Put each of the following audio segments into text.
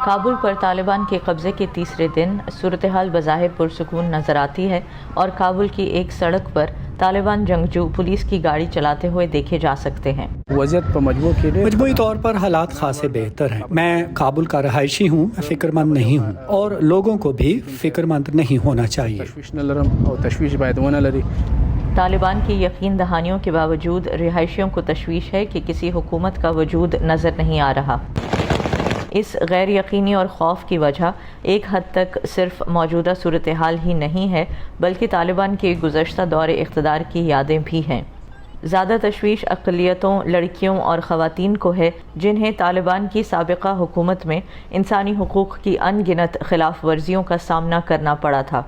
کابل پر طالبان کے قبضے کے تیسرے دن صورتحال بظاہر پرسکون نظر آتی ہے اور کابل کی ایک سڑک پر طالبان جنگجو پولیس کی گاڑی چلاتے ہوئے دیکھے جا سکتے ہیں۔ مجموعی طور پر حالات خاصے بہتر ہیں۔ میں کابل کا رہائشی ہوں، میں فکر مند نہیں ہوں اور لوگوں کو بھی فکر مند نہیں ہونا چاہیے۔ طالبان کی یقین دہانیوں کے باوجود رہائشیوں کو تشویش ہے کہ کسی حکومت کا وجود نظر نہیں آ رہا۔ اس غیر یقینی اور خوف کی وجہ ایک حد تک صرف موجودہ صورتحال ہی نہیں ہے بلکہ طالبان کے گزشتہ دور اقتدار کی یادیں بھی ہیں۔ زیادہ تشویش اقلیتوں، لڑکیوں اور خواتین کو ہے جنہیں طالبان کی سابقہ حکومت میں انسانی حقوق کی ان گنت خلاف ورزیوں کا سامنا کرنا پڑا تھا۔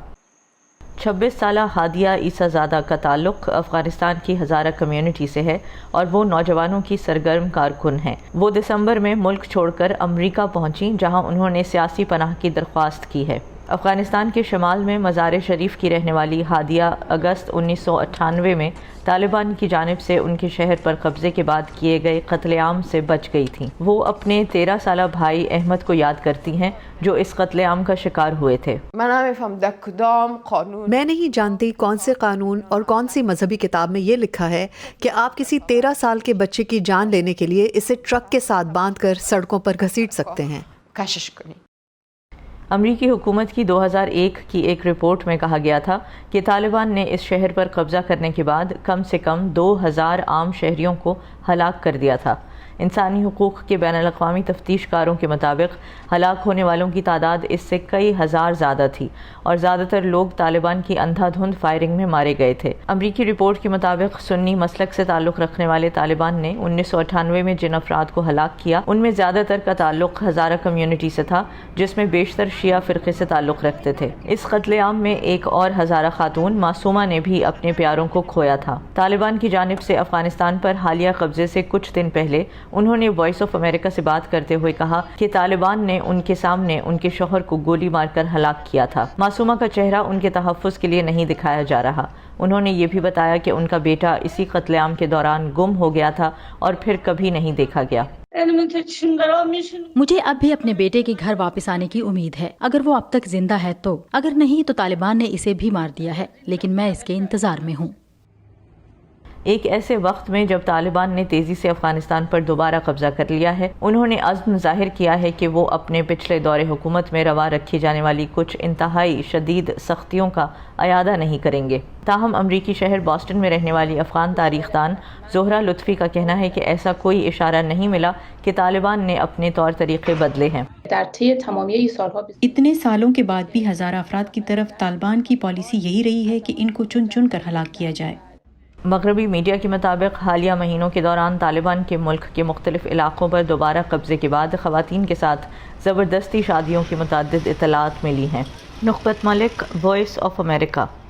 26 سالہ ہادیہ عیسیٰ زادہ کا تعلق افغانستان کی ہزارہ کمیونٹی سے ہے اور وہ نوجوانوں کی سرگرم کارکن ہیں۔ وہ دسمبر میں ملک چھوڑ کر امریکہ پہنچیں جہاں انہوں نے سیاسی پناہ کی درخواست کی ہے۔ افغانستان کے شمال میں مزار شریف کی رہنے والی ہادیہ اگست 1998 میں طالبان کی جانب سے ان کے شہر پر قبضے کے بعد کیے گئے قتل عام سے بچ گئی تھیں۔ وہ اپنے 13 سالہ بھائی احمد کو یاد کرتی ہیں جو اس قتل عام کا شکار ہوئے تھے۔ میں نہیں جانتی کون سے قانون اور کون سی مذہبی کتاب میں یہ لکھا ہے کہ آپ کسی 13 سال کے بچے کی جان لینے کے لیے اسے ٹرک کے ساتھ باندھ کر سڑکوں پر گھسیٹ سکتے ہیں۔ امریکی حکومت کی 2001 کی ایک رپورٹ میں کہا گیا تھا کہ طالبان نے اس شہر پر قبضہ کرنے کے بعد کم سے کم 2000 عام شہریوں کو ہلاک کر دیا تھا۔ انسانی حقوق کے بین الاقوامی تفتیش کاروں کے مطابق ہلاک ہونے والوں کی تعداد اس سے کئی ہزار زیادہ تھی اور زیادہ تر لوگ طالبان کی اندھا دھند فائرنگ میں مارے گئے تھے۔ امریکی رپورٹ کے مطابق سنی مسلک سے تعلق رکھنے والے طالبان نے 1998 میں جن افراد کو ہلاک کیا ان میں زیادہ تر کا تعلق ہزارہ کمیونٹی سے تھا جس میں بیشتر شیعہ فرقے سے تعلق رکھتے تھے۔ اس قتل عام میں ایک اور ہزارہ خاتون معصومہ نے بھی اپنے پیاروں کو کھویا تھا۔ طالبان کی جانب سے افغانستان پر حالیہ قبضے سے کچھ دن پہلے انہوں نے وائس آف امریکہ سے بات کرتے ہوئے کہا کہ طالبان نے ان کے سامنے ان کے شوہر کو گولی مار کر ہلاک کیا تھا۔ معصومہ کا چہرہ ان کے تحفظ کے لیے نہیں دکھایا جا رہا۔ انہوں نے یہ بھی بتایا کہ ان کا بیٹا اسی قتل عام کے دوران گم ہو گیا تھا اور پھر کبھی نہیں دیکھا گیا۔ مجھے اب بھی اپنے بیٹے کے گھر واپس آنے کی امید ہے، اگر وہ اب تک زندہ ہے تو، اگر نہیں تو طالبان نے اسے بھی مار دیا ہے، لیکن میں اس کے انتظار میں ہوں۔ ایک ایسے وقت میں جب طالبان نے تیزی سے افغانستان پر دوبارہ قبضہ کر لیا ہے، انہوں نے عزم ظاہر کیا ہے کہ وہ اپنے پچھلے دور حکومت میں روا رکھی جانے والی کچھ انتہائی شدید سختیوں کا اعادہ نہیں کریں گے۔ تاہم امریکی شہر باسٹن میں رہنے والی افغان تاریخ دان زہرہ لطفی کا کہنا ہے کہ ایسا کوئی اشارہ نہیں ملا کہ طالبان نے اپنے طور طریقے بدلے ہیں۔ اتنے سالوں کے بعد بھی ہزارہ افراد کی طرف طالبان کی پالیسی یہی رہی ہے کہ ان کو چن چن کر ہلاک کیا جائے۔ مغربی میڈیا کے مطابق حالیہ مہینوں کے دوران طالبان کے ملک کے مختلف علاقوں پر دوبارہ قبضے کے بعد خواتین کے ساتھ زبردستی شادیوں کی متعدد اطلاعات ملی ہیں۔ نخبت ملک، وائس آف امریکہ۔